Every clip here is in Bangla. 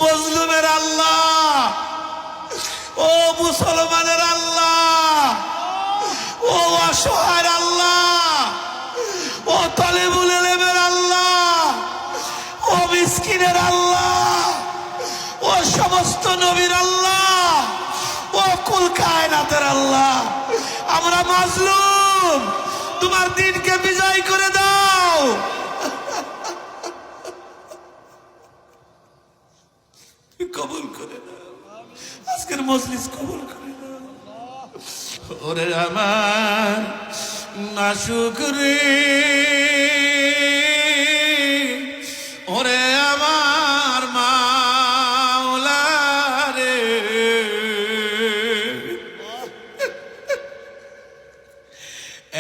মজলুমের আল্লাহ, ও মুসলমানের আল্লাহ, ও অসহায়ের আল্লাহ, ও তালেবুল ইলমের আল্লাহ, ও মিসকিনের আল্লাহ, ও সমস্ত নবীর আল্লাহ, ও কুল কায়নাতের আল্লাহ, আমরা মাজলুম, তোমার দিনকে বিজয় করে দাও। কবুল করে দাও, আজকের মজলিস কবুল করে দাও। ওরে আমার নাশুকরি, ওরে আমার মাওলা রে,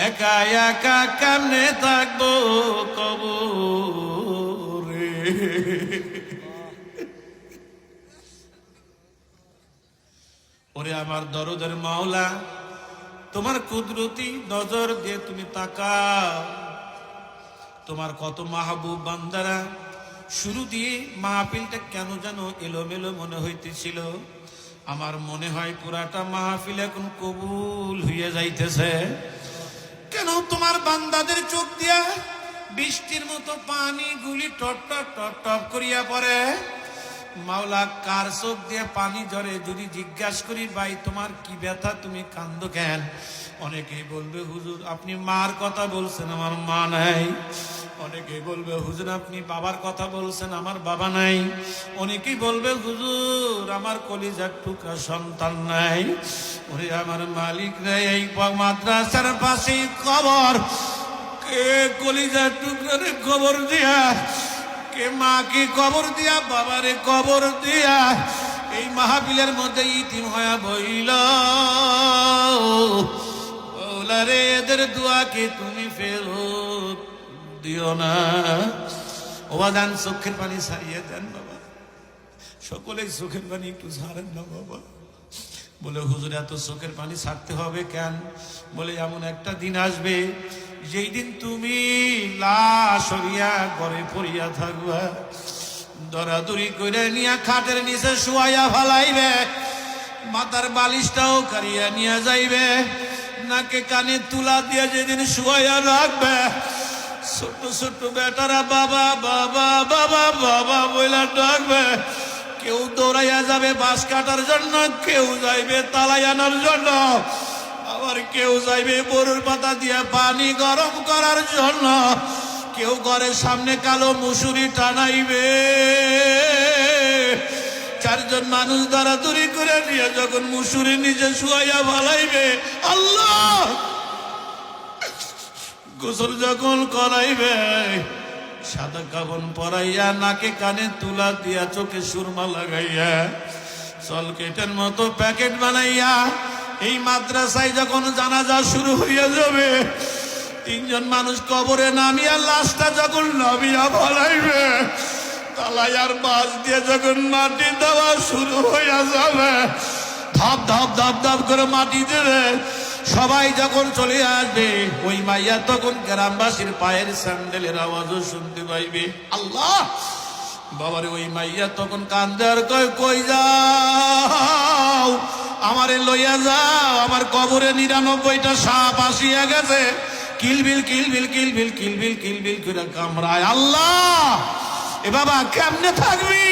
একা একা কেমনে থাকবো কবরে। ওরে আমার দরদের মাওলা, তোমার কুদরতি নজর দিয়ে তুমি তাকাও। তোমার কত মাহবুব বান্দারা, শুরু দিয়ে মাহফিলটা কেন যেন এলোমেলো মনে হইতেছিল। আমার মনে হয় পুরাটা মাহফিল এখন কবুল হইয়া যাইতেছে। কেন তোমার বান্দাদের চোখ দিয়া বৃষ্টির মতো পানি গুলি টপ টপ টপ টপ করিয়া পড়ে। মাওলা, কার চোখ দিয়ে পানি ঝরে যদি জিজ্ঞাসা করি, ভাই তোমার কি ব্যথা, তুমি কান্দো কেন? অনেকেই বলবে হুজুর আপনি মার কথা বলছেন, আমার মা নাই। অনেকেই বলবে হুজুর আপনি বাবার কথা বলছেন, আমার বাবা নাই। অনেকেই বলবে হুজুর আমার কলিজার টুকরা সন্তান নাই। ওরে আমার মালিক রে, এই মাদ্রাসার পাশেই কবর, কে কলিজার টুকরা রে কবর দিয়া, কে মাকে কবর দিয়া, বাবারে কবর দিয়া এই মাহফিলের মধ্যে ইতিম হয়ে বইল। ওলারে এদের দোয়াকে তুমি ফেরত দিও না। ওবাদান চোখের পানি ছাড়িয়ে দেন বাবা, সকলে চোখের পানি একটু ছাড়েন না বাবা। বলে হুজুর এত চোখের পানি ছাড়তে হবে কেন? বলে এমন একটা দিন আসবে যেই দিন তুমি লাশ হইয়া ঘরে পড়িয়া থাকবা, দরাদরি করে নিয়ে খাটের নিচে শুয়াইয়া ফালাইবে, মাথার বালিশটাও কারিয়া নিয়ে যাইবে, নাকে কানে তুলা দিয়ে যেদিন শুয়াইয়া রাখবে, ছোট ছোট বেটারা বাবা বাবা বাবা বাবা বইলা ডাকবে। কেউ দৌড়াইয়া যাবে বাঁশ কাটার জন্য, কেউ যাইবে তালাই আনার জন্য, আবার কেউ যাইবে বরুর পাতা দিয়ে পানি গরম করার জন্য, কেউ ঘরের সামনে কালো মুসুরি টানাইবে। চারজন মানুষ দরাদরি করে নিয়ে যখন মুসুরি নিচে শুয়াইয়া ফালাইবে, আল্লাহ গোসল যখন করাইবে, সাদা কাফন পরাইয়া, নাকে কানে তুলা দিয়া, চোখে সুরমা লাগাইয়া, সলকেটের মতো প্যাকেট বানাইয়া এই মাদ্রাসায় যখন জানাজা শুরু হইয়া যাবে, তিনজন মানুষ কবরে নামিয়া লাশটা যখন নামিয়া ফলাইবে, তালাইয়ার বাস দিয়ে যখন মাটি দেওয়া শুরু হইয়া যাবে, ধাপ ধাপ ধাপ ধাপ করে মাটি দেবে, সবাই যখন চলে আসবে, ওই মাইয়া তখন গ্রামবাসীর পায়ের স্যান্ডেলের আওয়াজও শুনতে পাইবে। আল্লাহ বাবারে, ওই মাইয়া তখন কান্দে আর কয়, কই যাও, আমারে লইয়া যাও, আমার কবরে 99টা সাপ আসিয়া গেছে, কিলবিল কিলবিল কিলবিল কিলবিল কিলবিল করে কামড়ায়। আল্লাহ, এ বাবা কেমনে থাকবি?